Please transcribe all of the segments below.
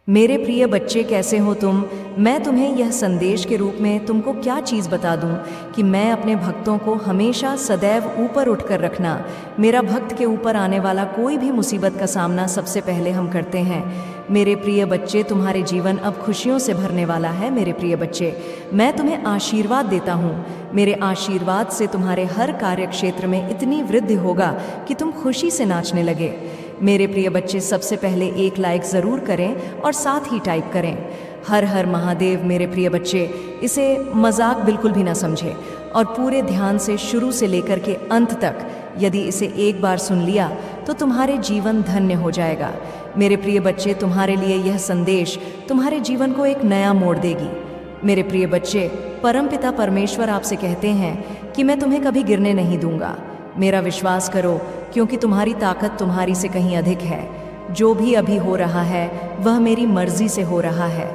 मेरे प्रिय बच्चे, कैसे हो तुम? मैं तुम्हें यह संदेश के रूप में तुमको क्या चीज़ बता दूं कि मैं अपने भक्तों को हमेशा सदैव ऊपर उठकर रखना। मेरा भक्त के ऊपर आने वाला कोई भी मुसीबत का सामना सबसे पहले हम करते हैं। मेरे प्रिय बच्चे, तुम्हारे जीवन अब खुशियों से भरने वाला है। मेरे प्रिय बच्चे, मैं तुम्हें आशीर्वाद देता हूँ। मेरे आशीर्वाद से तुम्हारे हर कार्य क्षेत्र में इतनी वृद्धि होगा कि तुम खुशी से नाचने लगे। मेरे प्रिय बच्चे, सबसे पहले एक लाइक ज़रूर करें और साथ ही टाइप करें हर हर महादेव। मेरे प्रिय बच्चे, इसे मजाक बिल्कुल भी ना समझें और पूरे ध्यान से शुरू से लेकर के अंत तक यदि इसे एक बार सुन लिया तो तुम्हारे जीवन धन्य हो जाएगा। मेरे प्रिय बच्चे, तुम्हारे लिए यह संदेश तुम्हारे जीवन को एक नया मोड़ देगी। मेरे प्रिय बच्चे, परमपिता परमेश्वर आपसे कहते हैं कि मैं तुम्हें कभी गिरने नहीं दूंगा। मेरा विश्वास करो, क्योंकि तुम्हारी ताकत तुम्हारी से कहीं अधिक है। जो भी अभी हो रहा है वह मेरी मर्जी से हो रहा है।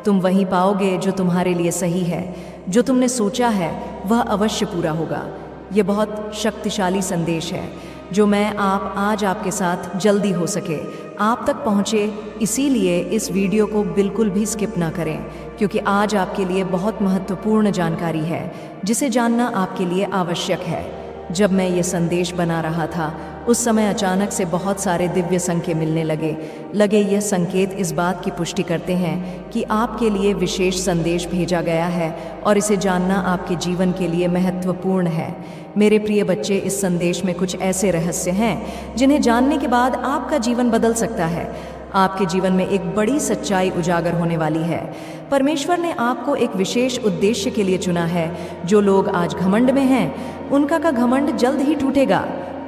तुम वही पाओगे जो तुम्हारे लिए सही है। जो तुमने सोचा है वह अवश्य पूरा होगा। यह बहुत शक्तिशाली संदेश है जो मैं आज आपके साथ जल्दी हो सके आप तक पहुँचे। इसीलिए इस वीडियो को बिल्कुल भी स्किप ना करें, क्योंकि आज आपके लिए बहुत महत्वपूर्ण जानकारी है जिसे जानना आपके लिए आवश्यक है। जब मैं ये संदेश बना रहा था उस समय अचानक से बहुत सारे दिव्य संकेत मिलने लगे। यह संकेत इस बात की पुष्टि करते हैं कि आपके लिए विशेष संदेश भेजा गया है और इसे जानना आपके जीवन के लिए महत्वपूर्ण है। मेरे प्रिय बच्चे, इस संदेश में कुछ ऐसे रहस्य हैं जिन्हें जानने के बाद आपका जीवन बदल सकता है। आपके जीवन में एक बड़ी सच्चाई उजागर होने वाली है। परमेश्वर ने आपको एक विशेष उद्देश्य के लिए चुना है। जो लोग आज घमंड में हैं उनका का घमंड जल्द ही टूटेगा।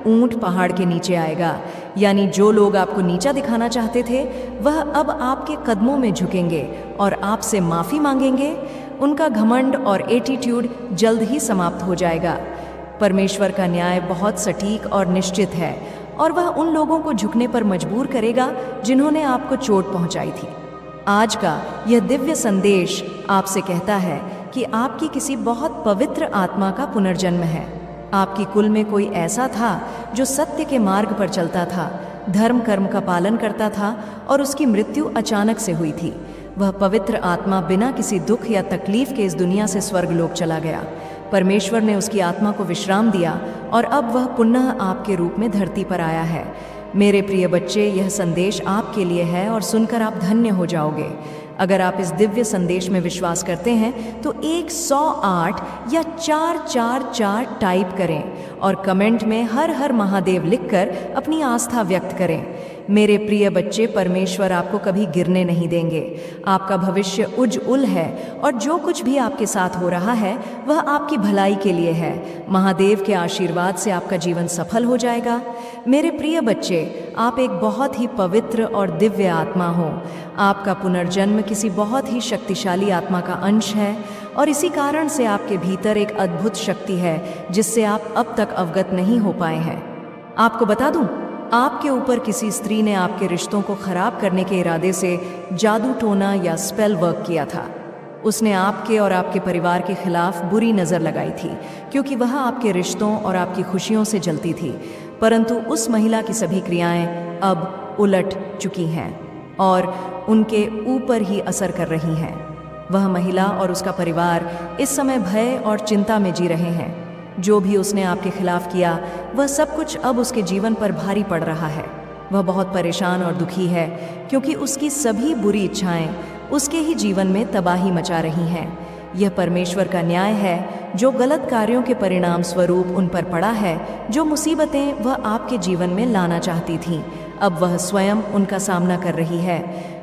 ऊंट पहाड़ के नीचे आएगा, यानी जो लोग आपको नीचा दिखाना चाहते थे वह अब आपके कदमों में झुकेंगे और आपसे माफ़ी मांगेंगे। उनका घमंड और एटीट्यूड जल्द ही समाप्त हो जाएगा। परमेश्वर का न्याय बहुत सटीक और निश्चित है और वह उन लोगों को झुकने पर मजबूर करेगा जिन्होंने आपको चोट पहुंचाई थी। आज का यह दिव्य संदेश आपसे कहता है कि आपकी किसी बहुत पवित्र आत्मा का पुनर्जन्म है। आपकी कुल में कोई ऐसा था जो सत्य के मार्ग पर चलता था, धर्म कर्म का पालन करता था और उसकी मृत्यु अचानक से हुई थी। वह पवित्र आत्मा बिना किसी दुख या तकलीफ के इस दुनिया से स्वर्गलोक चला गया। परमेश्वर ने उसकी आत्मा को विश्राम दिया और अब वह पुनः आपके रूप में धरती पर आया है। मेरे प्रिय बच्चे, यह संदेश आपके लिए है और सुनकर आप धन्य हो जाओगे। अगर आप इस दिव्य संदेश में विश्वास करते हैं तो 108 या 444 टाइप करें और कमेंट में हर हर महादेव लिखकर अपनी आस्था व्यक्त करें। मेरे प्रिय बच्चे, परमेश्वर आपको कभी गिरने नहीं देंगे। आपका भविष्य उज्ज्वल है और जो कुछ भी आपके साथ हो रहा है वह आपकी भलाई के लिए है। महादेव के आशीर्वाद से आपका जीवन सफल हो जाएगा। मेरे प्रिय बच्चे, आप एक बहुत ही पवित्र और दिव्य आत्मा हो। आपका पुनर्जन्म किसी बहुत ही शक्तिशाली आत्मा का अंश है और इसी कारण से आपके भीतर एक अद्भुत शक्ति है जिससे आप अब तक अवगत नहीं हो पाए हैं। आपको बता दूं, आपके ऊपर किसी स्त्री ने आपके रिश्तों को खराब करने के इरादे से जादू टोना या स्पेल वर्क किया था। उसने आपके और आपके परिवार के खिलाफ बुरी नज़र लगाई थी, क्योंकि वह आपके रिश्तों और आपकी खुशियों से जलती थी। परंतु उस महिला की सभी क्रियाएं अब उलट चुकी हैं और उनके ऊपर ही असर कर रही हैं। वह महिला और उसका परिवार इस समय भय और चिंता में जी रहे हैं। जो भी उसने आपके खिलाफ किया वह सब कुछ अब उसके जीवन पर भारी पड़ रहा है। वह बहुत परेशान और दुखी है, क्योंकि उसकी सभी बुरी इच्छाएं उसके ही जीवन में तबाही मचा रही हैं। यह परमेश्वर का न्याय है जो गलत कार्यों के परिणाम स्वरूप उन पर पड़ा है। जो मुसीबतें वह आपके जीवन में लाना चाहती थीं, अब वह स्वयं उनका सामना कर रही है।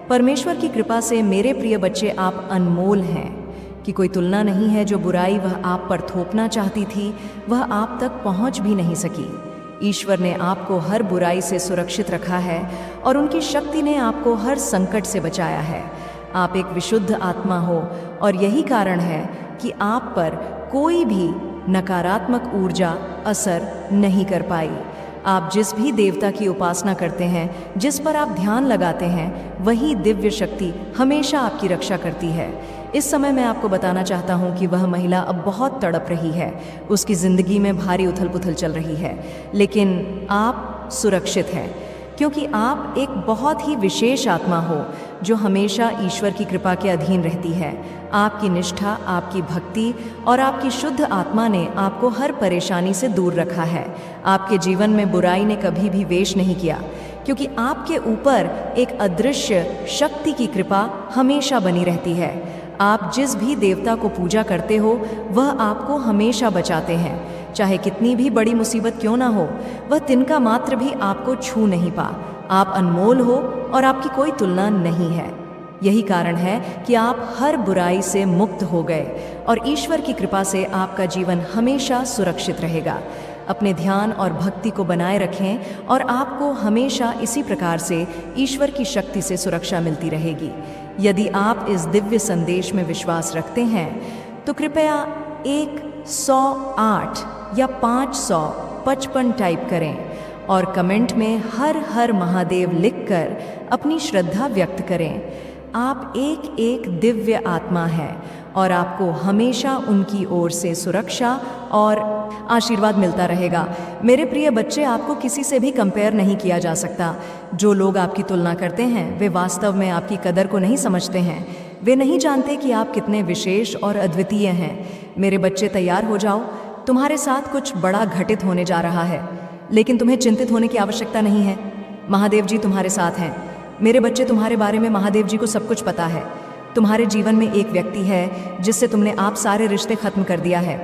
परमेश्वर की कृपा से मेरे प्रिय बच्चे, आप अनमोल हैं कि कोई तुलना नहीं है। जो बुराई वह आप पर थोपना चाहती थी वह आप तक पहुंच भी नहीं सकी। ईश्वर ने आपको हर बुराई से सुरक्षित रखा है और उनकी शक्ति ने आपको हर संकट से बचाया है। आप एक विशुद्ध आत्मा हो और यही कारण है कि आप पर कोई भी नकारात्मक ऊर्जा असर नहीं कर पाई। आप जिस भी देवता की उपासना करते हैं, जिस पर आप ध्यान लगाते हैं, वही दिव्य शक्ति हमेशा आपकी रक्षा करती है। इस समय मैं आपको बताना चाहता हूँ कि वह महिला अब बहुत तड़प रही है। उसकी ज़िंदगी में भारी उथल पुथल चल रही है, लेकिन आप सुरक्षित हैं। क्योंकि आप एक बहुत ही विशेष आत्मा हो। जो हमेशा ईश्वर की कृपा के अधीन रहती है। आपकी निष्ठा, आपकी भक्ति और आपकी शुद्ध आत्मा ने आपको हर परेशानी से दूर रखा है। आपके जीवन में बुराई ने कभी भी वेश नहीं किया, क्योंकि आपके ऊपर एक अदृश्य शक्ति की कृपा हमेशा बनी रहती है। आप जिस भी देवता को पूजा करते हो वह आपको हमेशा बचाते हैं। चाहे कितनी भी बड़ी मुसीबत क्यों ना हो, वह तिनका मात्र भी आपको छू नहीं पा। आप अनमोल हो और आपकी कोई तुलना नहीं है। यही कारण है कि आप हर बुराई से मुक्त हो गए और ईश्वर की कृपा से आपका जीवन हमेशा सुरक्षित रहेगा। अपने ध्यान और भक्ति को बनाए रखें और आपको हमेशा इसी प्रकार से ईश्वर की शक्ति से सुरक्षा मिलती रहेगी। यदि आप इस दिव्य संदेश में विश्वास रखते हैं तो कृपया 108 या 555 टाइप करें और कमेंट में हर हर महादेव लिखकर अपनी श्रद्धा व्यक्त करें। आप एक दिव्य आत्मा है और आपको हमेशा उनकी ओर से सुरक्षा और आशीर्वाद मिलता रहेगा। मेरे प्रिय बच्चे, आपको किसी से भी कंपेयर नहीं किया जा सकता। जो लोग आपकी तुलना करते हैं वे वास्तव में आपकी कदर को नहीं समझते हैं। वे नहीं जानते कि आप कितने विशेष और अद्वितीय हैं। मेरे बच्चे, तैयार हो जाओ। तुम्हारे साथ कुछ बड़ा घटित होने जा रहा है, लेकिन तुम्हें चिंतित होने की आवश्यकता नहीं है। महादेव जी तुम्हारे साथ हैं। मेरे बच्चे, तुम्हारे बारे में महादेव जी को सब कुछ पता है। तुम्हारे जीवन में एक व्यक्ति है जिससे तुमने आप सारे रिश्ते खत्म कर दिया है।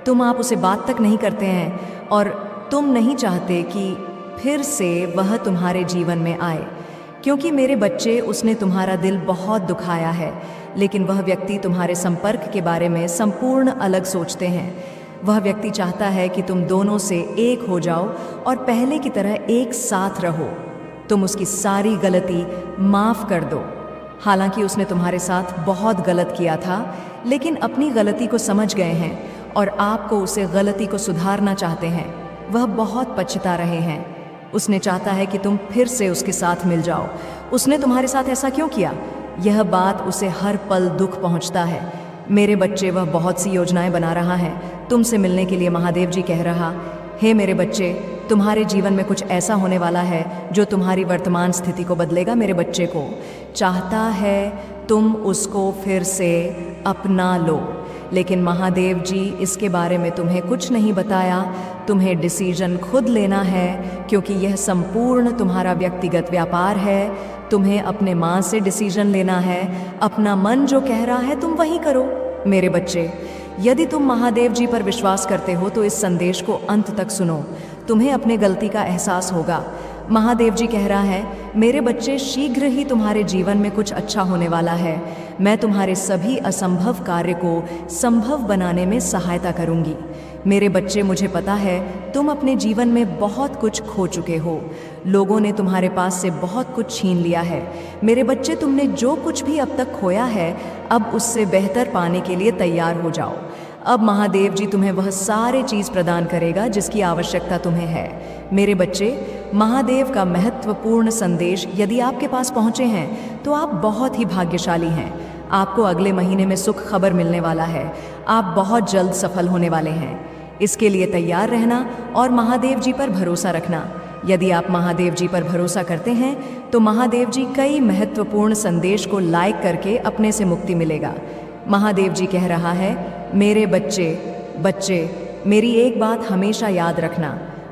तुम आप उसे बात तक नहीं करते हैं और तुम नहीं चाहते कि फिर से वह तुम्हारे जीवन में आए, क्योंकि मेरे बच्चे, उसने तुम्हारा दिल बहुत दुखाया है। लेकिन वह व्यक्ति तुम्हारे संपर्क के बारे में संपूर्ण अलग सोचते हैं। वह व्यक्ति चाहता है कि तुम दोनों से एक हो जाओ और पहले की तरह एक साथ रहो। तुम उसकी सारी गलती माफ़ कर दो। हालांकि उसने तुम्हारे साथ बहुत गलत किया था, लेकिन अपनी गलती को समझ गए हैं और आपको उसे गलती को सुधारना चाहते हैं। वह बहुत पछता रहे हैं। उसने चाहता है कि तुम फिर से उसके साथ मिल जाओ। उसने तुम्हारे साथ ऐसा क्यों किया? यह बात उसे हर पल दुख पहुंचता है। मेरे बच्चे, वह बहुत सी योजनाएं बना रहा है तुमसे मिलने के लिए। महादेव जी कह रहा, हे मेरे बच्चे, तुम्हारे जीवन में कुछ ऐसा होने वाला है जो तुम्हारी वर्तमान स्थिति को बदलेगा। मेरे बच्चे को चाहता है तुम उसको फिर से अपना लो, लेकिन महादेव जी इसके बारे में तुम्हें कुछ नहीं बताया। तुम्हें डिसीजन खुद लेना है, क्योंकि यह संपूर्ण तुम्हारा व्यक्तिगत व्यापार है। तुम्हें अपने माँ से डिसीजन लेना है। अपना मन जो कह रहा है तुम वही करो। मेरे बच्चे, यदि तुम महादेव जी पर विश्वास करते हो तो इस संदेश को अंत तक सुनो। तुम्हें अपने गलती का एहसास होगा। महादेव जी कह रहा है, मेरे बच्चे, शीघ्र ही तुम्हारे जीवन में कुछ अच्छा होने वाला है। मैं तुम्हारे सभी असंभव कार्य को संभव बनाने में सहायता करूंगी। मेरे बच्चे, मुझे पता है तुम अपने जीवन में बहुत कुछ खो चुके हो। लोगों ने तुम्हारे पास से बहुत कुछ छीन लिया है। मेरे बच्चे, तुमने जो कुछ भी अब तक खोया है, अब उससे बेहतर पाने के लिए तैयार हो जाओ। अब महादेव जी तुम्हें वह सारे चीज़ प्रदान करेगा जिसकी आवश्यकता तुम्हें है। मेरे बच्चे, महादेव का महत्वपूर्ण संदेश यदि आपके पास पहुँचे हैं तो आप बहुत ही भाग्यशाली हैं। आपको अगले महीने में सुख खबर मिलने वाला है। आप बहुत जल्द सफल होने वाले हैं। इसके लिए तैयार रहना और महादेव जी पर भरोसा रखना। यदि आप महादेव जी पर भरोसा करते हैं तो महादेव जी कई महत्वपूर्ण संदेश को लाइक करके अपने से मुक्ति मिलेगा। महादेव जी कह रहा है, मेरे बच्चे, मेरी एक बात हमेशा याद रखना।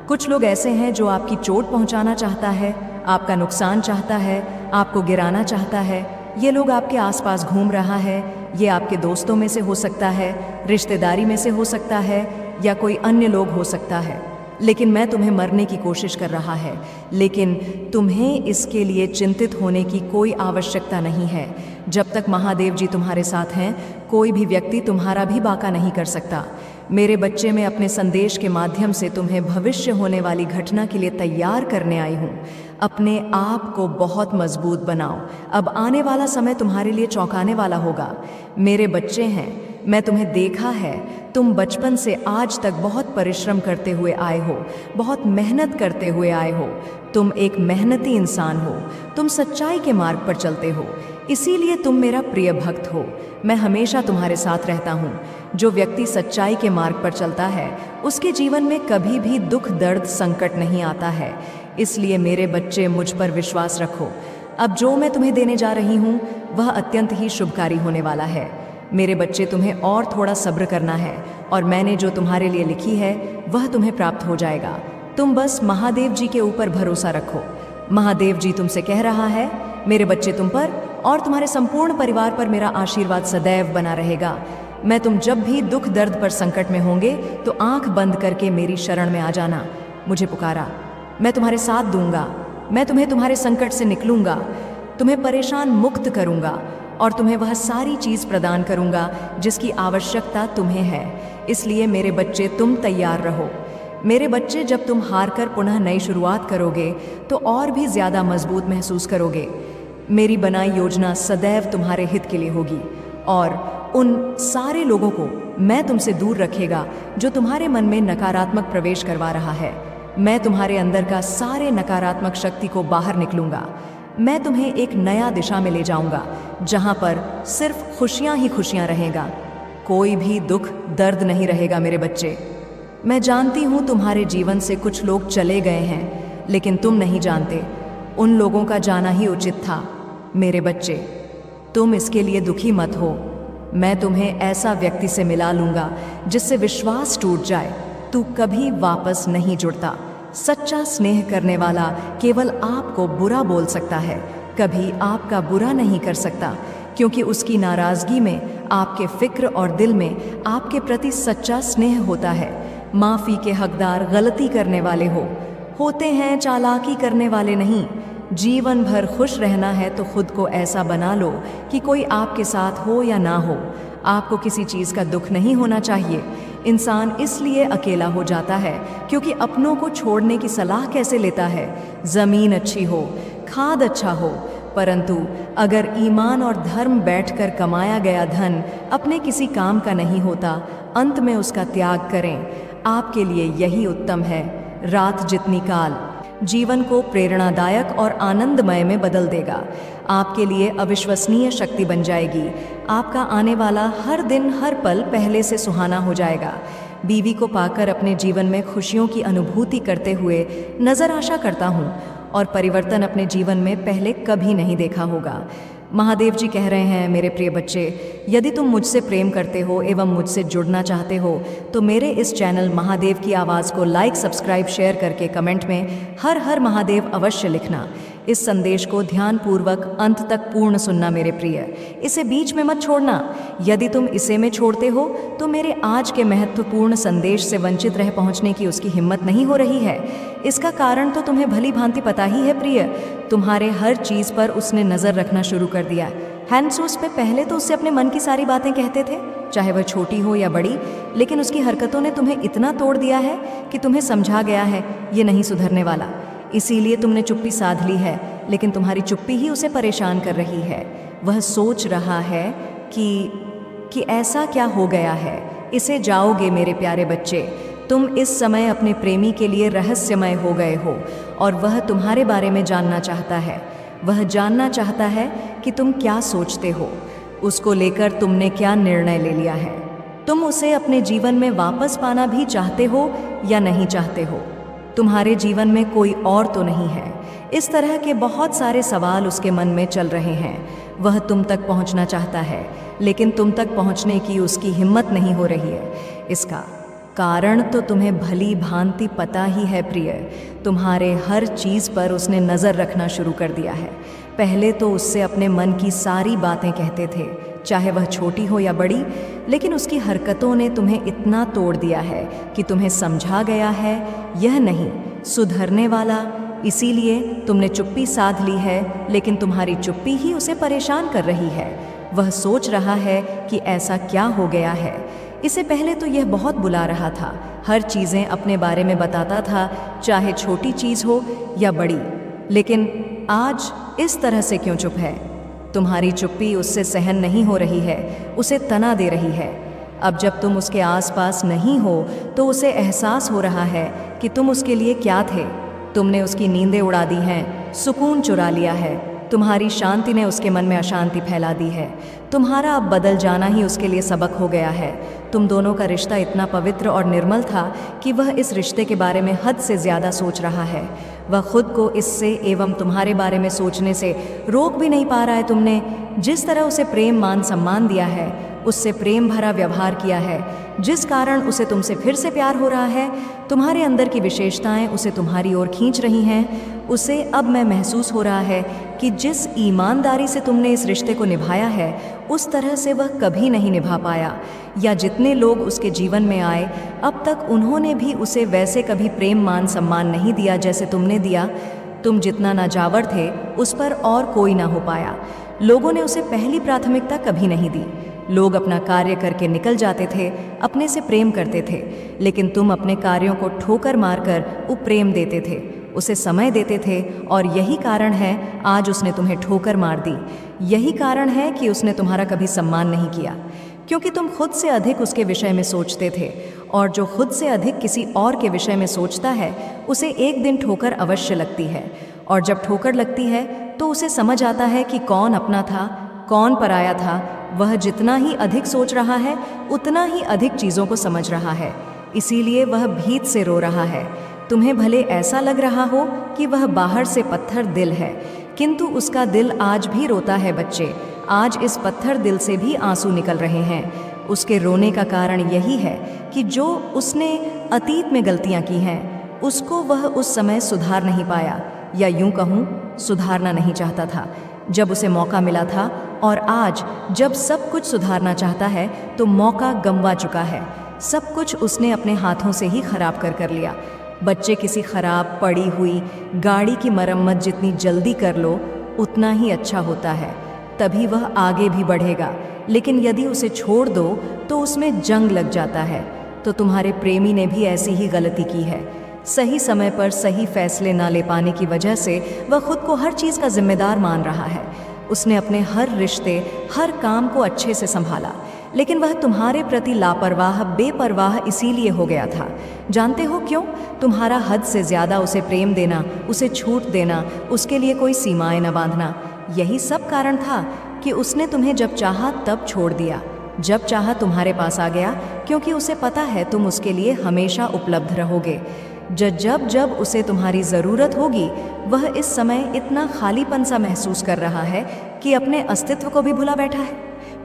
कुछ लोग ऐसे हैं जो आपकी चोट पहुंचाना चाहता है, आपका नुकसान चाहता है, आपको गिराना चाहता है। ये लोग आपके आसपास घूम रहा है। ये आपके दोस्तों में से हो सकता है, रिश्तेदारी में से हो सकता है, या कोई अन्य लोग हो सकता है। लेकिन मैं तुम्हें मरने की कोशिश कर रहा है, लेकिन तुम्हें इसके लिए चिंतित होने की कोई आवश्यकता नहीं है। जब तक महादेव जी तुम्हारे साथ हैं, कोई भी व्यक्ति तुम्हारा भी बाका नहीं कर सकता। मेरे बच्चे, मैं अपने संदेश के माध्यम से तुम्हें भविष्य होने वाली घटना के लिए तैयार करने आई हूँ। अपने आप को बहुत मजबूत बनाओ। अब आने वाला समय तुम्हारे लिए चौंकाने वाला होगा। मेरे बच्चे हैं, मैं तुम्हें देखा है। तुम बचपन से आज तक बहुत परिश्रम करते हुए आए हो, बहुत मेहनत करते हुए आए हो। तुम एक मेहनती इंसान हो। तुम सच्चाई के मार्ग पर चलते हो, इसीलिए तुम मेरा प्रिय भक्त हो। मैं हमेशा तुम्हारे साथ रहता हूँ। जो व्यक्ति सच्चाई के मार्ग पर चलता है उसके जीवन में कभी भी दुख, दर्द, संकट नहीं आता है। इसलिए मेरे बच्चे, मुझ पर विश्वास रखो। अब जो मैं तुम्हें देने जा रही हूँ वह अत्यंत ही शुभकारी होने वाला है। मेरे बच्चे, तुम्हें और थोड़ा सब्र करना है और मैंने जो तुम्हारे लिए लिखी है वह तुम्हें प्राप्त हो जाएगा। तुम बस महादेव जी के ऊपर भरोसा रखो। महादेव जी तुमसे कह रहा है, मेरे बच्चे, तुम पर और तुम्हारे संपूर्ण परिवार पर मेरा आशीर्वाद सदैव बना रहेगा। मैं तुम जब भी दुख दर्द पर संकट में होंगे तो आंख बंद करके मेरी शरण में आ जाना, मुझे पुकारा। मैं तुम्हारे साथ दूंगा। मैं तुम्हें तुम्हारे संकट से निकलूंगा, तुम्हें परेशान मुक्त करूंगा और तुम्हें वह सारी चीज़ प्रदान करूंगा जिसकी आवश्यकता तुम्हें है। इसलिए मेरे बच्चे, तुम तैयार रहो। मेरे बच्चे, जब तुम हार कर पुनः नई शुरुआत करोगे तो और भी ज़्यादा मजबूत महसूस करोगे। मेरी बनाई योजना सदैव तुम्हारे हित के लिए होगी और उन सारे लोगों को मैं तुमसे दूर रखेगा जो तुम्हारे मन में नकारात्मक प्रवेश करवा रहा है। मैं तुम्हारे अंदर का सारे नकारात्मक शक्ति को बाहर निकलूंगा। मैं तुम्हें एक नया दिशा में ले जाऊंगा जहां पर सिर्फ खुशियां ही खुशियां रहेगा, कोई भी दुख दर्द नहीं रहेगा। मेरे बच्चे, मैं जानती हूं तुम्हारे जीवन से कुछ लोग चले गए हैं, लेकिन तुम नहीं जानते उन लोगों का जाना ही उचित था। मेरे बच्चे, तुम इसके लिए दुखी मत हो। मैं तुम्हें ऐसा व्यक्ति से मिला लूंगा जिससे विश्वास टूट जाए, तू कभी वापस नहीं जुड़ता। सच्चा स्नेह करने वाला केवल आपको बुरा बोल सकता है, कभी आपका बुरा नहीं कर सकता, क्योंकि उसकी नाराजगी में आपके फिक्र और दिल में आपके प्रति सच्चा स्नेह होता है। माफ़ी के हकदार गलती करने वाले होते हैं, चालाकी करने वाले नहीं। जीवन भर खुश रहना है तो खुद को ऐसा बना लो कि कोई आपके साथ हो या ना हो, आपको किसी चीज़ का दुख नहीं होना चाहिए। इंसान इसलिए अकेला हो जाता है क्योंकि अपनों को छोड़ने की सलाह कैसे लेता है। ज़मीन अच्छी हो, खाद अच्छा हो, परंतु अगर ईमान और धर्म बैठकर कमाया गया धन अपने किसी काम का नहीं होता, अंत में उसका त्याग करें। आपके लिए यही उत्तम है। रात जितनी काल जीवन को प्रेरणादायक और आनंदमय में बदल देगा। आपके लिए अविश्वसनीय शक्ति बन जाएगी। आपका आने वाला हर दिन हर पल पहले से सुहाना हो जाएगा। बीवी को पाकर अपने जीवन में खुशियों की अनुभूति करते हुए नज़र आशा करता हूँ और परिवर्तन अपने जीवन में पहले कभी नहीं देखा होगा। महादेव जी कह रहे हैं, मेरे प्रिय बच्चे, यदि तुम मुझसे प्रेम करते हो एवं मुझसे जुड़ना चाहते हो तो मेरे इस चैनल महादेव की आवाज़ को लाइक, सब्सक्राइब, शेयर करके कमेंट में हर हर महादेव अवश्य लिखना। इस संदेश को ध्यानपूर्वक अंत तक पूर्ण सुनना मेरे प्रिय, इसे बीच में मत छोड़ना। यदि तुम इसे में छोड़ते हो तो मेरे आज के महत्वपूर्ण संदेश से वंचित रह पहुंचने की उसकी हिम्मत नहीं हो रही है। इसका कारण तो तुम्हें भली भांति पता ही है प्रिय। तुम्हारे हर चीज़ पर उसने नज़र रखना शुरू कर दिया। हैंसोस पे पहले तो उससे अपने मन की सारी बातें कहते थे, चाहे वह छोटी हो या बड़ी, लेकिन उसकी हरकतों ने तुम्हें इतना तोड़ दिया है कि तुम्हें समझा गया है ये नहीं सुधरने वाला। इसीलिए तुमने चुप्पी साध ली है, लेकिन तुम्हारी चुप्पी ही उसे परेशान कर रही है। वह सोच रहा है कि ऐसा क्या हो गया है। इसे जाओगे मेरे प्यारे बच्चे। तुम इस समय अपने प्रेमी के लिए रहस्यमय हो गए हो और वह तुम्हारे बारे में जानना चाहता है। वह जानना चाहता है कि तुम क्या सोचते हो, उसको लेकर तुमने क्या निर्णय ले लिया है। तुम उसे अपने जीवन में वापस पाना भी चाहते हो या नहीं चाहते हो। तुम्हारे जीवन में कोई और तो नहीं है। इस तरह के बहुत सारे सवाल उसके मन में चल रहे हैं। वह तुम तक पहुंचना चाहता है, लेकिन तुम तक पहुंचने की उसकी हिम्मत नहीं हो रही है। इसका कारण तो तुम्हें भली भांति पता ही है प्रिय। तुम्हारे हर चीज़ पर उसने नज़र रखना शुरू कर दिया है। पहले तो उससे अपने मन की सारी बातें कहते थे, चाहे वह छोटी हो या बड़ी, लेकिन उसकी हरकतों ने तुम्हें इतना तोड़ दिया है कि तुम्हें समझा गया है यह नहीं सुधरने वाला। इसीलिए तुमने चुप्पी साध ली है, लेकिन तुम्हारी चुप्पी ही उसे परेशान कर रही है। वह सोच रहा है कि ऐसा क्या हो गया है। इससे पहले तो यह बहुत बुला रहा था, हर चीज़ें अपने बारे में बताता था, चाहे छोटी चीज़ हो या बड़ी, लेकिन आज इस तरह से क्यों चुप है। तुम्हारी चुप्पी उससे सहन नहीं हो रही है, उसे तना दे रही है। अब जब तुम उसके आसपास नहीं हो तो उसे एहसास हो रहा है कि तुम उसके लिए क्या थे। तुमने उसकी नींदें उड़ा दी हैं, सुकून चुरा लिया है। तुम्हारी शांति ने उसके मन में अशांति फैला दी है। तुम्हारा अब बदल जाना ही उसके लिए सबक हो गया है। तुम दोनों का रिश्ता इतना पवित्र और निर्मल था कि वह इस रिश्ते के बारे में हद से ज़्यादा सोच रहा है। वह खुद को इससे एवं तुम्हारे बारे में सोचने से रोक भी नहीं पा रहा है। तुमने जिस तरह उसे प्रेम मान सम्मान दिया है, उससे प्रेम भरा व्यवहार किया है, जिस कारण उसे तुमसे फिर से प्यार हो रहा है, तुम्हारे अंदर की विशेषताएं उसे तुम्हारी ओर खींच रही हैं। उसे अब मैं महसूस हो रहा है कि जिस ईमानदारी से तुमने इस रिश्ते को निभाया है, उस तरह से वह कभी नहीं निभा पाया, या जितने लोग उसके जीवन में आए अब तक उन्होंने भी उसे वैसे कभी प्रेम मान सम्मान नहीं दिया जैसे तुमने दिया। तुम जितना नाजावर थे उस पर और कोई ना हो पाया। लोगों ने उसे पहली प्राथमिकता कभी नहीं दी। लोग अपना कार्य करके निकल जाते थे, अपने से प्रेम करते थे, लेकिन तुम अपने कार्यों को ठोकर मारकर प्रेम देते थे, उसे समय देते थे, और यही कारण है आज उसने तुम्हें ठोकर मार दी। यही कारण है कि उसने तुम्हारा कभी सम्मान नहीं किया, क्योंकि तुम खुद से अधिक उसके विषय में सोचते थे, और जो खुद से अधिक किसी और के विषय में सोचता है उसे एक दिन ठोकर अवश्य लगती है। और जब ठोकर लगती है तो उसे समझ आता है कि कौन अपना था, कौन पराया था। वह जितना ही अधिक सोच रहा है उतना ही अधिक चीज़ों को समझ रहा है, इसीलिए वह भीत से रो रहा है। तुम्हें भले ऐसा लग रहा हो कि वह बाहर से पत्थर दिल है, किंतु उसका दिल आज भी रोता है बच्चे। आज इस पत्थर दिल से भी आंसू निकल रहे हैं। उसके रोने का कारण यही है कि जो उसने अतीत में गलतियां की हैं उसको वह उस समय सुधार नहीं पाया, या यूं कहूँ सुधारना नहीं चाहता था जब उसे मौका मिला था, और आज जब सब कुछ सुधारना चाहता है तो मौका गंवा चुका है। सब कुछ उसने अपने हाथों से ही खराब कर लिया। बच्चे, किसी खराब पड़ी हुई गाड़ी की मरम्मत जितनी जल्दी कर लो उतना ही अच्छा होता है, तभी वह आगे भी बढ़ेगा। लेकिन यदि उसे छोड़ दो तो उसमें जंग लग जाता है। तो तुम्हारे प्रेमी ने भी ऐसी ही गलती की है। सही समय पर सही फैसले ना ले पाने की वजह से वह खुद को हर चीज़ का जिम्मेदार मान रहा है। उसने अपने हर रिश्ते, हर काम को अच्छे से संभाला, लेकिन वह तुम्हारे प्रति लापरवाह, बेपरवाह इसीलिए हो गया था। जानते हो क्यों? तुम्हारा हद से ज़्यादा उसे प्रेम देना, उसे छूट देना, उसके लिए कोई सीमाएं न बांधना, यही सब कारण था कि उसने तुम्हें जब चाहा तब छोड़ दिया, जब चाहा तुम्हारे पास आ गया, क्योंकि उसे पता है तुम उसके लिए हमेशा उपलब्ध रहोगे। जब जब उसे तुम्हारी ज़रूरत होगी वह इस समय इतना खालीपन सा महसूस कर रहा है कि अपने अस्तित्व को भी भुला बैठा है।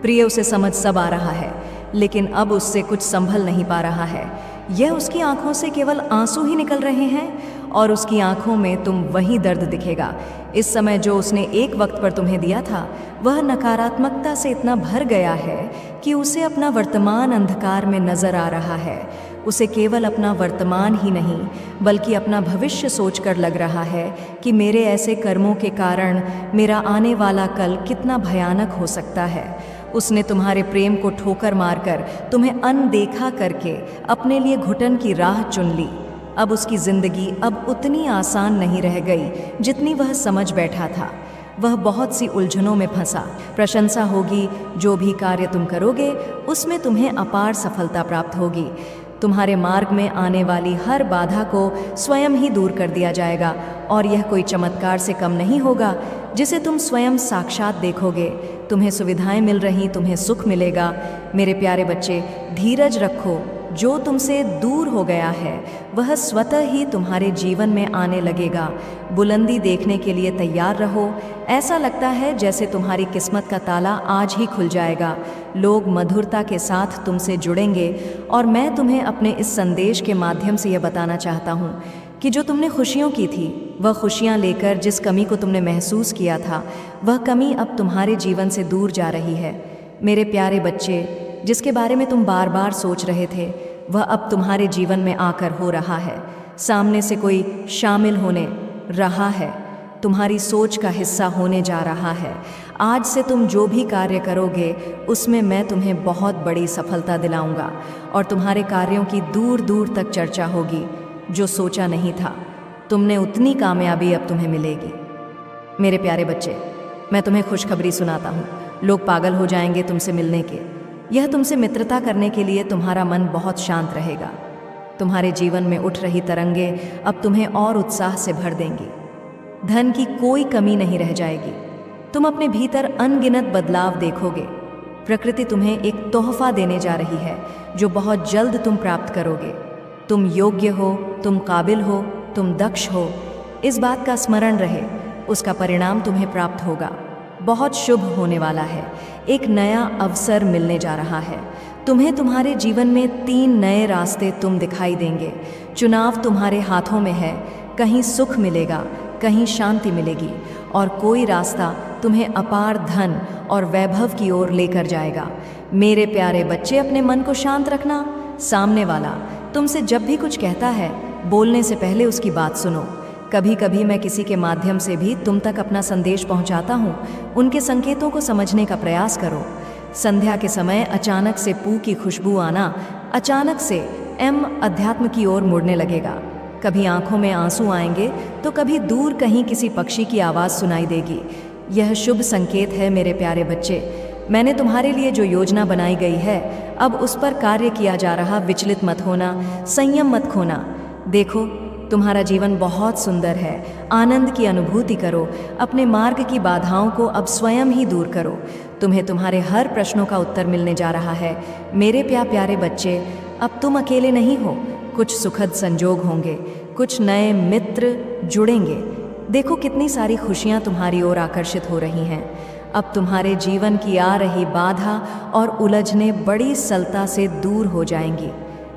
प्रिय, उसे समझ सब आ रहा है, लेकिन अब उससे कुछ संभल नहीं पा रहा है। यह उसकी आंखों से केवल आंसू ही निकल रहे हैं, और उसकी आंखों में तुम वही दर्द दिखेगा। इस समय जो उसने एक वक्त पर तुम्हें दिया था वह नकारात्मकता से इतना भर गया है कि उसे अपना वर्तमान अंधकार में नजर आ रहा है। उसे केवल अपना वर्तमान ही नहीं बल्कि अपना भविष्य सोचकर लग रहा है कि मेरे ऐसे कर्मों के कारण मेरा आने वाला कल कितना भयानक हो सकता है। उसने तुम्हारे प्रेम को ठोकर मारकर, तुम्हें अनदेखा करके अपने लिए घुटन की राह चुन ली। अब उसकी जिंदगी अब उतनी आसान नहीं रह गई जितनी वह समझ बैठा था। वह बहुत सी उलझनों में फंसा। प्रशंसा होगी, जो भी कार्य तुम करोगे उसमें तुम्हें अपार सफलता प्राप्त होगी। तुम्हारे मार्ग में आने वाली हर बाधा को स्वयं ही दूर कर दिया जाएगा, और यह कोई चमत्कार से कम नहीं होगा जिसे तुम स्वयं साक्षात देखोगे। तुम्हें सुविधाएं मिल रही, तुम्हें सुख मिलेगा। मेरे प्यारे बच्चे, धीरज रखो। जो तुमसे दूर हो गया है वह स्वतः ही तुम्हारे जीवन में आने लगेगा। बुलंदी देखने के लिए तैयार रहो। ऐसा लगता है जैसे तुम्हारी किस्मत का ताला आज ही खुल जाएगा। लोग मधुरता के साथ तुमसे जुड़ेंगे, और मैं तुम्हें अपने इस संदेश के माध्यम से यह बताना चाहता हूँ कि जो तुमने खुशियों की थी, वह खुशियाँ लेकर जिस कमी को तुमने महसूस किया था, वह कमी अब तुम्हारे जीवन से दूर जा रही है। मेरे प्यारे बच्चे, जिसके बारे में तुम बार बार सोच रहे थे वह अब तुम्हारे जीवन में आकर हो रहा है। सामने से कोई शामिल होने रहा है, तुम्हारी सोच का हिस्सा होने जा रहा है। आज से तुम जो भी कार्य करोगे उसमें मैं तुम्हें बहुत बड़ी सफलता दिलाऊंगा, और तुम्हारे कार्यों की दूर दूर तक चर्चा होगी। जो सोचा नहीं था तुमने उतनी कामयाबी अब तुम्हें मिलेगी। मेरे प्यारे बच्चे, मैं तुम्हें खुशखबरी सुनाता हूँ। लोग पागल हो जाएंगे तुमसे मिलने के। यह तुमसे मित्रता करने के लिए तुम्हारा मन बहुत शांत रहेगा। तुम्हारे जीवन में उठ रही तरंगे अब तुम्हें और उत्साह से भर देंगी। धन की कोई कमी नहीं रह जाएगी। तुम अपने भीतर अनगिनत बदलाव देखोगे। प्रकृति तुम्हें एक तोहफा देने जा रही है जो बहुत जल्द तुम प्राप्त करोगे। तुम योग्य हो, तुम काबिल हो, तुम दक्ष हो, इस बात का स्मरण रहे। उसका परिणाम तुम्हें प्राप्त होगा। बहुत शुभ होने वाला है। एक नया अवसर मिलने जा रहा है। तुम्हें तुम्हारे जीवन में 3 नए रास्ते तुम दिखाई देंगे। चुनाव तुम्हारे हाथों में है। कहीं सुख मिलेगा, कहीं शांति मिलेगी, और कोई रास्ता तुम्हें अपार धन और वैभव की ओर लेकर जाएगा। मेरे प्यारे बच्चे, अपने मन को शांत रखना। सामने वाला तुमसे जब भी कुछ कहता है, बोलने से पहले उसकी बात सुनो। कभी कभी मैं किसी के माध्यम से भी तुम तक अपना संदेश पहुंचाता हूँ। उनके संकेतों को समझने का प्रयास करो। संध्या के समय अचानक से पू की खुशबू आना, अचानक से अध्यात्म की ओर मुड़ने लगेगा। कभी आंखों में आंसू आएंगे तो कभी दूर कहीं किसी पक्षी की आवाज़ सुनाई देगी। यह शुभ संकेत है मेरे प्यारे बच्चे। मैंने तुम्हारे लिए जो योजना बनाई गई है, अब उस पर कार्य किया जा रहा। विचलित मत होना, संयम मत खोना। देखो, तुम्हारा जीवन बहुत सुंदर है। आनंद की अनुभूति करो। अपने मार्ग की बाधाओं को अब स्वयं ही दूर करो। तुम्हें तुम्हारे हर प्रश्नों का उत्तर मिलने जा रहा है। मेरे प्यारे बच्चे, अब तुम अकेले नहीं हो। कुछ सुखद संजोग होंगे, कुछ नए मित्र जुड़ेंगे। देखो, कितनी सारी खुशियां तुम्हारी ओर आकर्षित हो रही हैं। अब तुम्हारे जीवन की आ रही बाधा और उलझने बड़ी सरलता से दूर हो जाएंगी।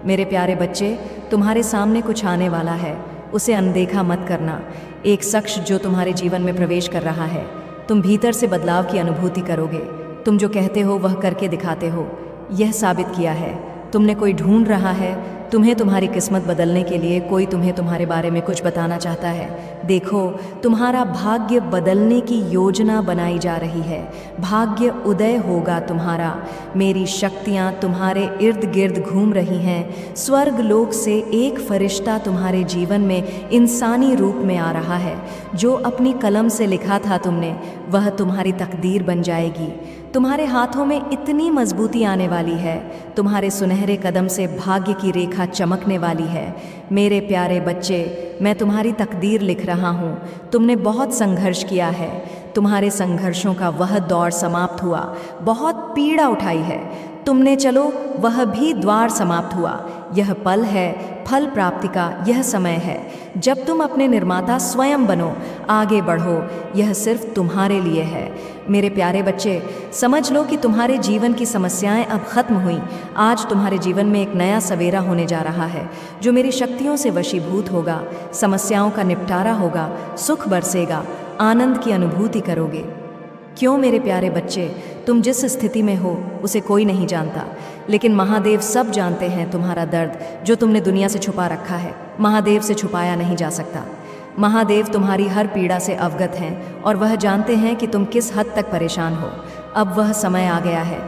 मेरे प्यारे बच्चे, तुम्हारे सामने कुछ आने वाला है, उसे अनदेखा मत करना। एक शख्स जो तुम्हारे जीवन में प्रवेश कर रहा है। तुम भीतर से बदलाव की अनुभूति करोगे। तुम जो कहते हो वह करके दिखाते हो। यह साबित किया है। तुमने कोई ढूंढ रहा है। तुम्हें तुम्हारी किस्मत बदलने के लिए कोई तुम्हें तुम्हारे बारे में कुछ बताना चाहता है। देखो, तुम्हारा भाग्य बदलने की योजना बनाई जा रही है। भाग्य उदय होगा तुम्हारा। मेरी शक्तियाँ तुम्हारे इर्द गिर्द घूम रही हैं। स्वर्ग लोक से एक फरिश्ता तुम्हारे जीवन में इंसानी रूप में आ रहा है। जो अपनी कलम से लिखा था तुमने, वह तुम्हारी तकदीर बन जाएगी। तुम्हारे हाथों में इतनी मजबूती आने वाली है। तुम्हारे सुनहरे कदम से भाग्य की रेखा चमकने वाली है। मेरे प्यारे बच्चे, मैं तुम्हारी तकदीर लिख रहा हूँ। तुमने बहुत संघर्ष किया है। तुम्हारे संघर्षों का वह दौर समाप्त हुआ। बहुत पीड़ा उठाई है तुमने, चलो वह भी द्वार समाप्त हुआ। यह पल है फल प्राप्ति का। यह समय है जब तुम अपने निर्माता स्वयं बनो। आगे बढ़ो, यह सिर्फ तुम्हारे लिए है। मेरे प्यारे बच्चे, समझ लो कि तुम्हारे जीवन की समस्याएं अब खत्म हुई। आज तुम्हारे जीवन में एक नया सवेरा होने जा रहा है जो मेरी शक्तियों से वशीभूत होगा। समस्याओं का निपटारा होगा, सुख बरसेगा, आनंद की अनुभूति करोगे। क्यों मेरे प्यारे बच्चे, तुम जिस स्थिति में हो उसे कोई नहीं जानता, लेकिन महादेव सब जानते हैं। तुम्हारा दर्द जो तुमने दुनिया से छुपा रखा है, महादेव से छुपाया नहीं जा सकता। महादेव तुम्हारी हर पीड़ा से अवगत हैं और वह जानते हैं कि तुम किस हद तक परेशान हो। अब वह समय आ गया है